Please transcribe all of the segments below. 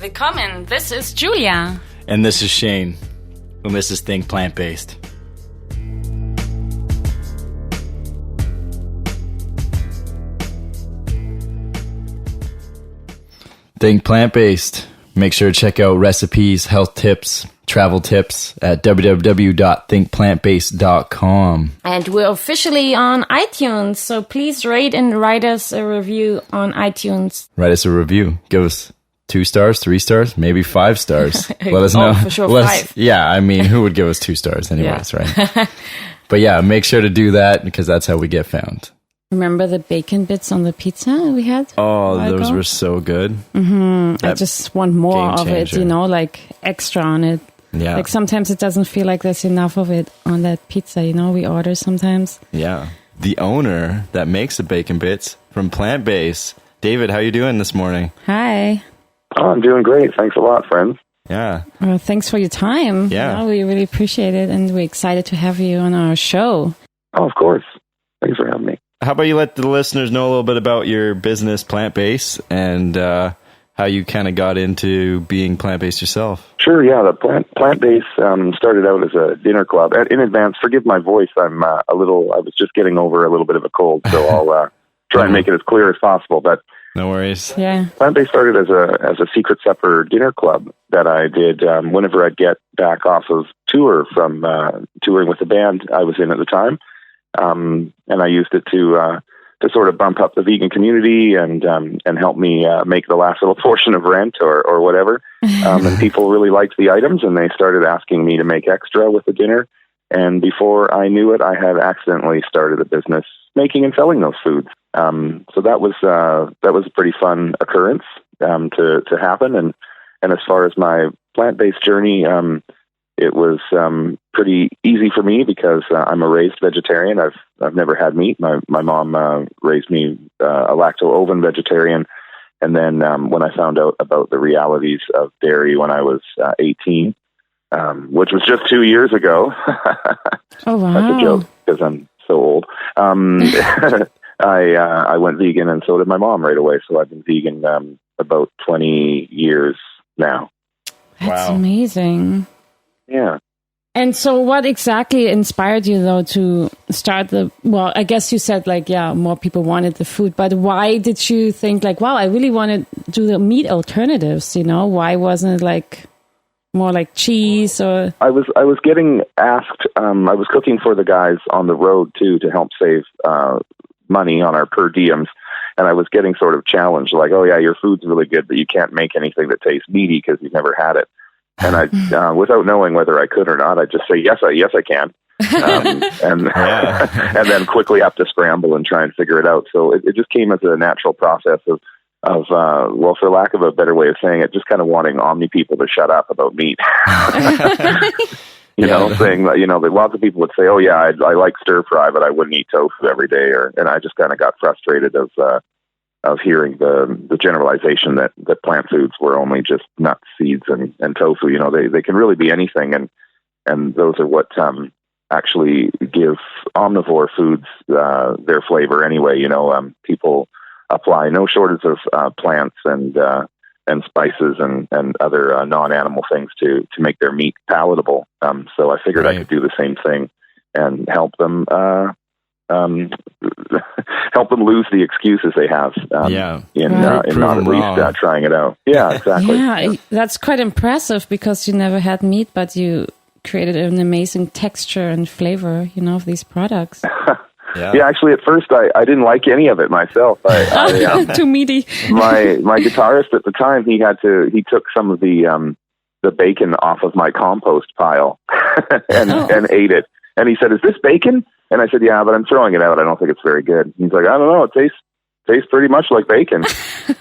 Willkommen, this is Julia. And this is Shane. And this is Think Plant-Based. Think Plant-Based. Make sure to check out recipes, health tips, travel tips at www.thinkplantbased.com. And we're officially on iTunes, so please rate and write us a review on iTunes. Write us a review. Give us 2 stars, 3 stars, maybe 5 stars. Let us know. For sure, 5. Yeah, I mean, who would give us 2 stars anyways, right? But yeah, make sure to do that because that's how we get found. Remember the bacon bits on the pizza we had? Oh, those were so good. Mm-hmm. I just want more of it, like extra on it. Yeah. Like sometimes it doesn't feel like there's enough of it on that pizza, we order sometimes. Yeah. The owner that makes the bacon bits from PlantBase, David, how you doing this morning? Hi. Oh, I'm doing great. Thanks a lot, friends. Yeah. Well, thanks for your time. Yeah. We really appreciate it, and we're excited to have you on our show. Oh, of course. Thanks for having me. How about you let the listeners know a little bit about your business, PlantBase, and how you kind of got into being plant-based yourself? Sure, yeah. The PlantBase started out as a dinner club. In advance, forgive my voice. I was just getting over a little bit of a cold, so I'll try and make it as clear as possible. But no worries. Yeah. PlantBase started as a secret supper dinner club that I did whenever I'd get back off of tour from touring with the band I was in at the time. And I used it to sort of bump up the vegan community and help me make the last little portion of rent or whatever. And people really liked the items, and they started asking me to make extra with the dinner. And before I knew it, I had accidentally started a business making and selling those foods. So that was a pretty fun occurrence to happen. And as far as my plant-based journey, it was pretty easy for me because I'm a raised vegetarian. I've never had meat. My mom raised me a lacto-ovin vegetarian, and then when I found out about the realities of dairy when I was 18, which was just 2 years ago. Oh wow! That's a joke because I'm so old. I went vegan, and so did my mom right away. So I've been vegan about 20 years now. That's amazing. Yeah. And so what exactly inspired you, though, to start I guess you said, more people wanted the food, but why did you think, I really want to do the meat alternatives, Why wasn't it, more like cheese or... I was getting asked, I was cooking for the guys on the road, too, to help save money on our per diems, and I was getting sort of challenged, oh, yeah, your food's really good, but you can't make anything that tastes meaty because you've never had it. And I, without knowing whether I could or not, I'd just say, yes, I can. And then quickly have to scramble and try and figure it out. So it just came as a natural process of, for lack of a better way of saying it, just kind of wanting Omni people to shut up about meat. Saying that, lots of people would say, oh yeah, I like stir fry, but I wouldn't eat tofu every day. And I just kind of got frustrated of hearing the generalization that plant foods were only just nuts, seeds, and tofu. They can really be anything, and those are what actually give omnivore foods their flavor anyway. People apply no shortage of plants and spices and other non-animal things to make their meat palatable. So I figured I could do the same thing and help them lose the excuses they have in not at least trying it out. Yeah, exactly. Yeah, that's quite impressive because you never had meat, but you created an amazing texture and flavor, of these products. Yeah, actually, at first I didn't like any of it myself. Too meaty. my guitarist at the time, he took some of the bacon off of my compost pile and ate it. And he said, "Is this bacon?" And I said, "Yeah, but I'm throwing it out. I don't think it's very good." He's like, "I don't know. It tastes pretty much like bacon."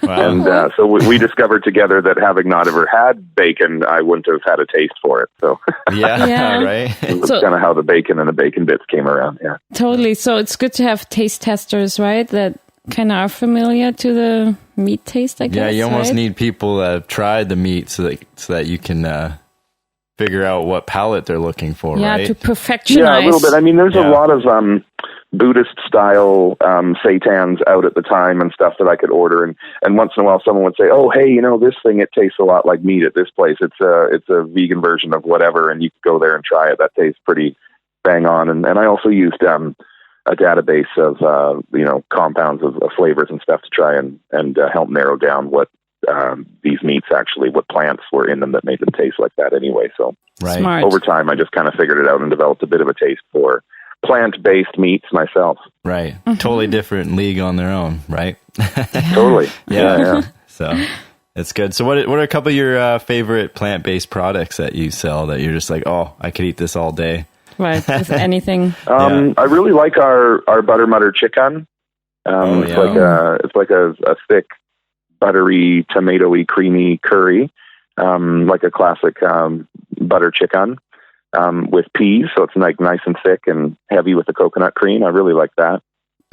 Wow. And so we discovered together that having not ever had bacon, I wouldn't have had a taste for it. So right. That's kind of how the bacon and the bacon bits came around. Yeah, totally. So it's good to have taste testers, right? That kind of are familiar to the meat taste, I guess. Yeah, you almost need people that have tried the meat so that you can figure out what palate they're looking for, right? Yeah, to perfectionize. Yeah, a little bit. I mean, there's a lot of Buddhist style seitans out at the time and stuff that I could order. And once in a while someone would say, oh, hey, you know, this thing, it tastes a lot like meat at this place. It's a vegan version of whatever. And you could go there and try it. That tastes pretty bang on. And I also used a database of, compounds of flavors and stuff to try and help narrow down what these meats actually, what plants were in them that made them taste like that anyway. So Smart. over time, I just kind of figured it out and developed a bit of a taste for plant-based meats myself. Right. Totally different league on their own, right? Totally. Yeah. So it's good. So what are a couple of your favorite plant-based products that you sell that you're just like, oh, I could eat this all day? Right. With anything. I really like our butter mutter chicken. It's like a thick, buttery, tomatoey, creamy curry, like a classic butter chicken. With peas, so it's like nice and thick and heavy with the coconut cream. I really like that.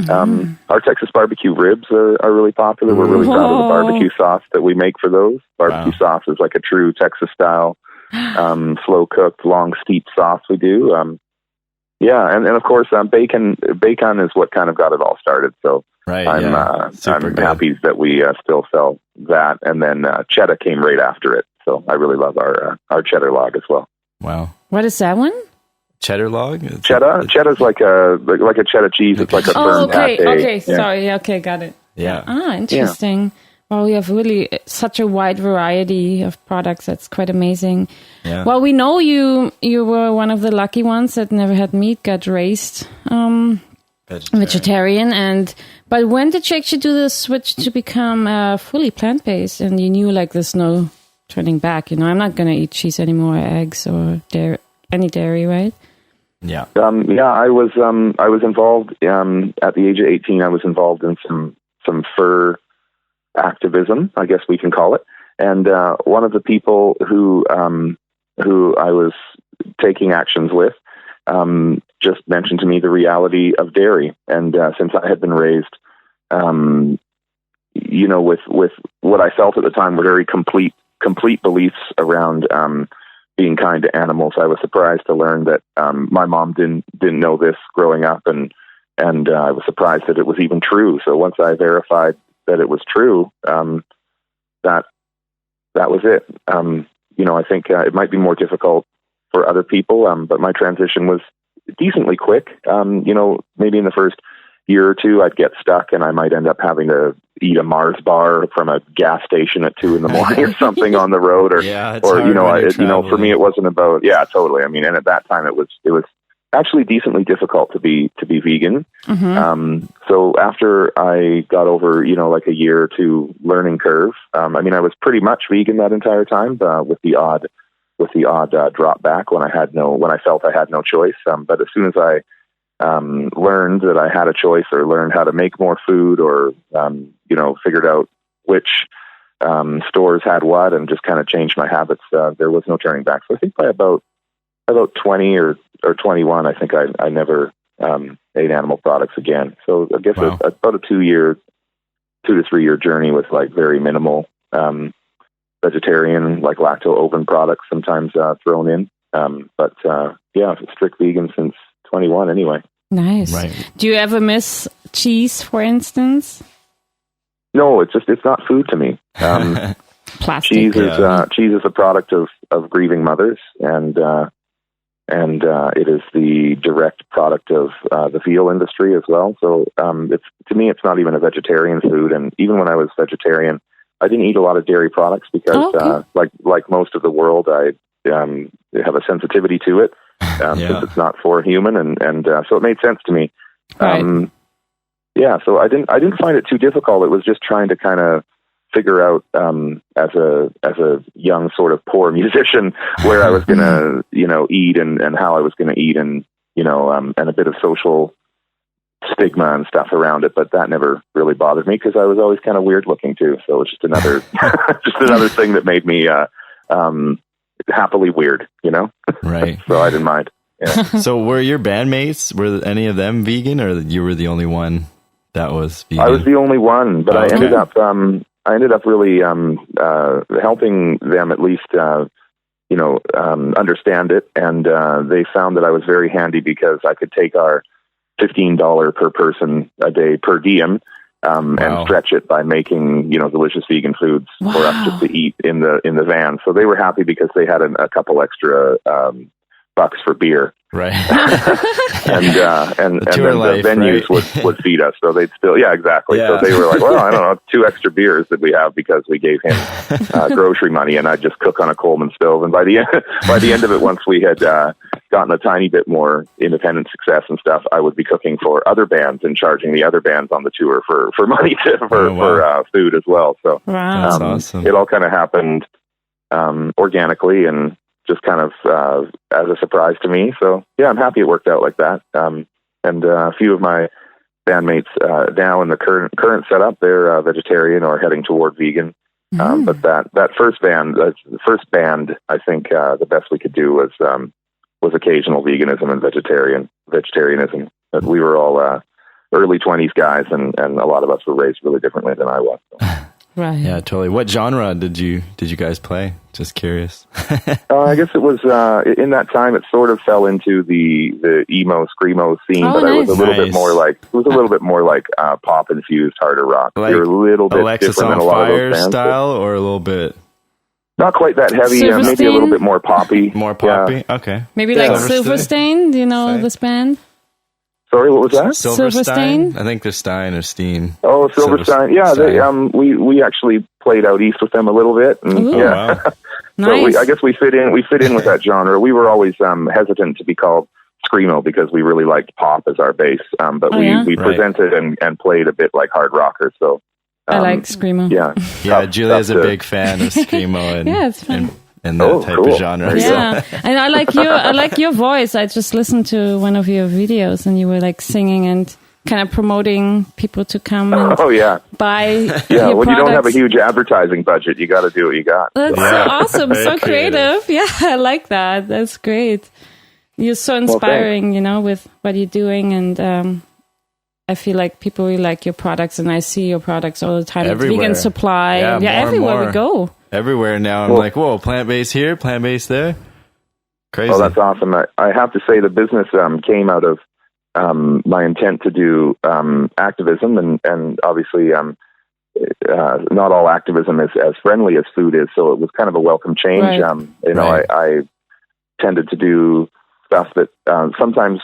Our Texas barbecue ribs are really popular. We're really proud of the barbecue sauce that we make for those. Barbecue sauce is like a true Texas style, slow cooked, long steeped sauce we do. And of course, bacon is what kind of got it all started. So I'm happy that we still sell that. And then cheddar came right after it. So I really love our cheddar log as well. Wow. What is that one? Cheddar log? Cheddar's like a cheddar cheese. It's like a burnt pate. Okay. Sorry. Okay, got it. Yeah. Interesting. Yeah. Well, we have really such a wide variety of products. That's quite amazing. Yeah. Well, we know you were one of the lucky ones that never had meat, got raised vegetarian. But when did you actually do the switch to become fully plant-based? And you knew like there's no turning back, I'm not going to eat cheese anymore, eggs or any dairy, right? Yeah. I was involved at the age of 18. I was involved in some fur activism, I guess we can call it. And one of the people who I was taking actions with just mentioned to me the reality of dairy. And since I had been raised, with what I felt at the time were very complete beliefs around being kind to animals, I was surprised to learn that my mom didn't know this growing up, and I was surprised that it was even true. So once I verified that it was true, that was it. I think it might be more difficult for other people, but my transition was decently quick. Maybe in the first year or two, I'd get stuck, and I might end up having to eat a Mars bar from a gas station at 2 a.m. or something on the road, or for me, it wasn't about, totally. I mean, and at that time, it was actually decently difficult to be vegan. So after I got over, like a year or two learning curve, I was pretty much vegan that entire time, with the odd drop back when I felt I had no choice. But as soon as I learned that I had a choice, or learned how to make more food, or figured out which stores had what, and just kind of changed my habits, there was no turning back. So I think by about 20 or 21, I think I never ate animal products again. So I guess about a 2 to 3 year journey with like very minimal vegetarian, like lacto oven products sometimes thrown in. But strict vegan since 21 anyway. Nice. Right. Do you ever miss cheese, for instance? No, it's not food to me. Plastic. Cheese is a product of grieving mothers, and it is the direct product of the veal industry as well. So to me, it's not even a vegetarian food. And even when I was vegetarian, I didn't eat a lot of dairy products because, like most of the world, I have a sensitivity to it. Since it's not for a human, and so it made sense to me. Right. So I didn't find it too difficult. It was just trying to kind of figure out as a young sort of poor musician where I was going to eat and how I was going to eat, and and a bit of social stigma and stuff around it. But that never really bothered me because I was always kind of weird looking too. So it was just another another thing that made me happily weird, Right. So I didn't mind. Yeah. So were your bandmates, were any of them vegan, or you were the only one that was vegan? I was the only one, but I ended up really helping them at least, understand it. And they found that I was very handy because I could take our $15 per person a day per diem, and stretch it by making, delicious vegan foods for us just to eat in the van. So they were happy because they had a couple extra bucks for beer. Right. and then the venues would feed us. So they'd still, exactly. Yeah. So they were like, well, I don't know, 2 extra beers that we have because we gave him grocery money, and I'd just cook on a Coleman stove. And by the end of it, once we had gotten a tiny bit more independent success and stuff, I would be cooking for other bands and charging the other bands on the tour for money for food as well. So that's awesome. It all kind of happened organically and just kind of as a surprise to me. So I'm happy it worked out like that. And a few of my bandmates now in the current setup, they're vegetarian or heading toward vegan. But that first band, I think the best we could do was occasional veganism and vegetarianism. But we were all early 20s guys, and a lot of us were raised really differently than I was. So. Right. Yeah, totally. What genre did you guys play? Just curious. I guess it was in that time. It sort of fell into the emo screamo scene, but nice. it was a little bit more like pop infused harder rock. Like You're a little bit Alexis different on than a lot of Fire those bands, style, or a little bit not quite that heavy. Maybe a little bit more poppy. more poppy. Yeah. Okay. Maybe like Silverstein. Do you know this band? Sorry, what was that? Silverstein? I think they're Stein or Steen. Oh, Silverstein. Yeah, they, we actually played out east with them a little bit. And, Ooh. yeah. Wow. Nice. So I guess we fit in with that genre. We were always hesitant to be called screamo because we really liked pop as our base. But we presented and played a bit like hard rockers. So I like screamo. Yeah. Julia's a big fan of screamo and it's fun. and that type of genre. Yeah, and I like your voice. I just listened to one of your videos, and you were like singing and kind of promoting people to come and buy your products. You don't have a huge advertising budget, you got to do what you got. That's so awesome, so creative. Yeah, I like that. That's great. You're so inspiring, with what you're doing, and I feel like people really like your products, and I see your products all the time. Everywhere. Vegan Supply, everywhere we go. Everywhere now, I'm like, whoa, plant-based here, plant-based there. Crazy. Oh, that's awesome. I have to say the business came out of my intent to do activism, and obviously not all activism is as friendly as food is, so it was kind of a welcome change. Right. I tended to do stuff that sometimes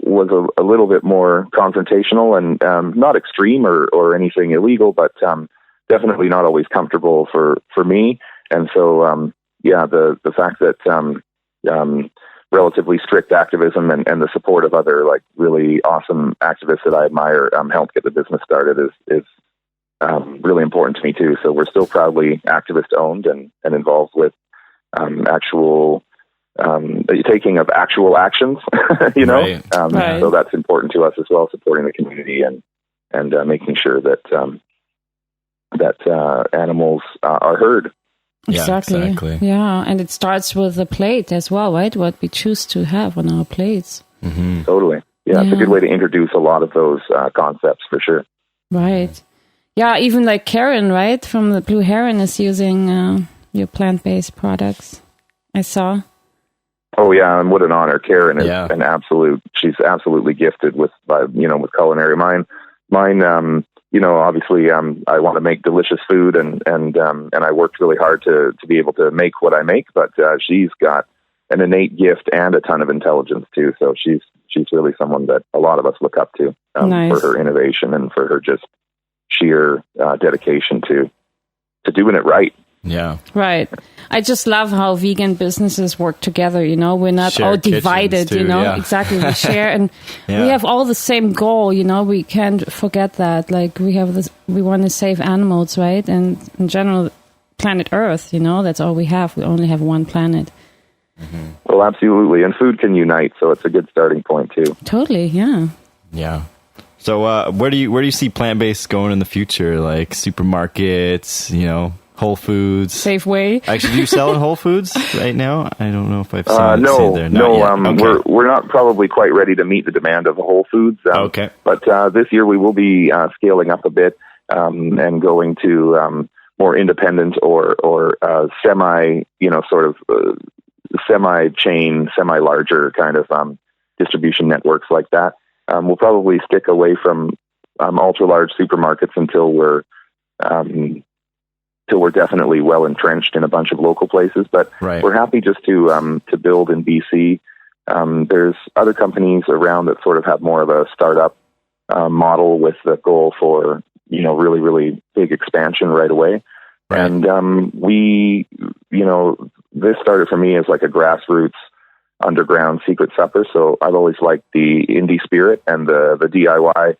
was a little bit more confrontational and not extreme or anything illegal, but definitely not always comfortable for me. And so, the fact that relatively strict activism and the support of other like really awesome activists that I admire helped get the business started is really important to me too. So we're still proudly activist owned and involved with actual taking of actual actions, Right. So that's important to us as well, supporting the community and making sure that animals are heard. Exactly. Yeah, and it starts with the plate as well, right? What we choose to have on our plates. Mm-hmm. Totally. Yeah, it's a good way to introduce a lot of those concepts for sure. Right. Yeah, even like Karen, right, from the Blue Heron is using your plant-based products. I saw. Oh yeah, and what an honor! Karen is an absolute. She's absolutely gifted with culinary. Mine. Obviously, I want to make delicious food, and I worked really hard to be able to make what I make. But she's got an innate gift and a ton of intelligence too. So she's really someone that a lot of us look up to for her innovation and for her just sheer dedication to doing it right. Yeah. Right. I just love how vegan businesses work together, we're not all divided, too, Exactly. We share and we have all the same goal, we can't forget that. Like we want to save animals, right? And in general, planet Earth, that's all we have. We only have one planet. Mm-hmm. Well, absolutely. And food can unite, so it's a good starting point too. Totally. Yeah. Yeah. So where do you see plant-based going in the future? Like supermarkets, Whole Foods, Safeway. Actually, do you sell in Whole Foods right now? I don't know if I've seen it there. No. We're not probably quite ready to meet the demand of Whole Foods. Okay. But this year we will be scaling up a bit and going to more independent or semi chain, semi larger kind of distribution networks like that. we'll probably stick away from ultra large supermarkets until we're definitely well entrenched in a bunch of local places. But we're happy just to build in BC. There's other companies around that sort of have more of a startup model with the goal for really, really big expansion right away. Right. And this started for me as like a grassroots underground secret supper. So I've always liked the indie spirit and the DIY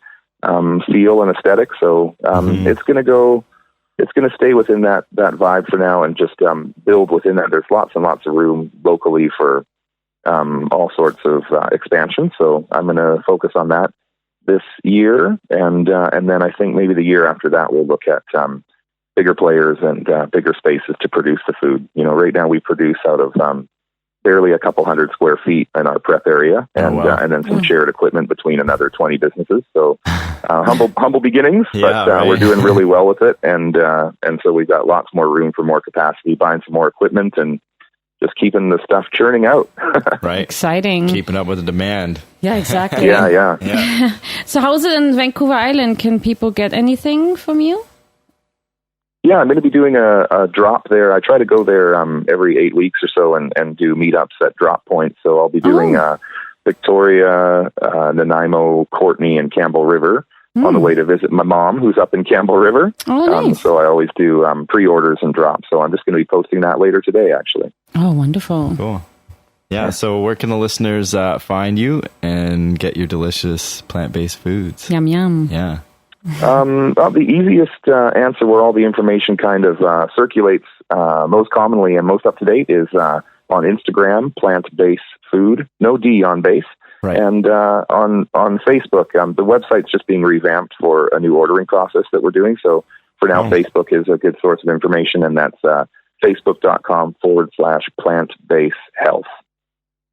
feel and aesthetic. So it's going to stay within that vibe for now and just build within that. There's lots and lots of room locally for all sorts of expansion. So I'm going to focus on that this year. And then I think maybe the year after that, we'll look at bigger players and bigger spaces to produce the food. Right now we produce out of barely a couple hundred square feet in our prep area, and then some shared equipment between another 20 businesses. So humble beginnings, but we're doing really well with it, and so we've got lots more room for more capacity, buying some more equipment, and just keeping the stuff churning out. Right, exciting, keeping up with the demand. Yeah, exactly. yeah. So how is it in Vancouver Island? Can people get anything from you? Yeah, I'm going to be doing a drop there. I try to go there every 8 weeks or so and do meetups at drop points. So I'll be doing Victoria, Nanaimo, Courtney, and Campbell River on the way to visit my mom, who's up in Campbell River. Oh, nice. So I always do pre-orders and drops. So I'm just going to be posting that later today, actually. Oh, wonderful. Cool. Yeah, so where can the listeners find you and get your delicious plant-based foods? Yum, yum. Yeah. The easiest answer where all the information kind of circulates most commonly and most up to date is on Instagram, PlantBase Food, no D on base, and on Facebook. The website's just being revamped for a new ordering process that we're doing. So for now, Facebook is a good source of information, and that's facebook.com/plantbasehealth.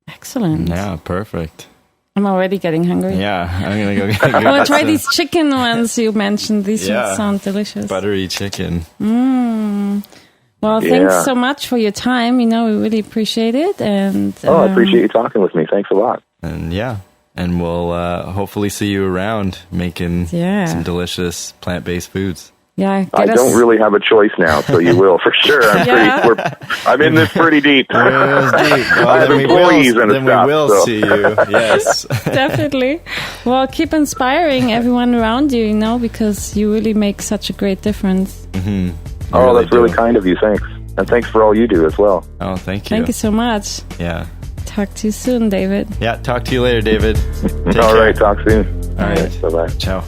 Excellent. Yeah, perfect. I'm already getting hungry. Yeah, I'm going to go get I want to try these chicken ones you mentioned. These would sound delicious. Buttery chicken. Well, thanks so much for your time. We really appreciate it. And I appreciate you talking with me. Thanks a lot. And and we'll hopefully see you around making some delicious plant-based foods. Yeah, I don't really have a choice now, so you will for sure. I'm in this pretty deep. I have employees and then stuff. We will see you. Yes, definitely. Well, keep inspiring everyone around you, because you really make such a great difference. Mm-hmm. That's really kind of you. Thanks, and thanks for all you do as well. Oh, thank you. Thank you so much. Yeah. Talk to you soon, David. Yeah, talk to you later, David. All right, talk soon. All right. Bye-bye. Ciao.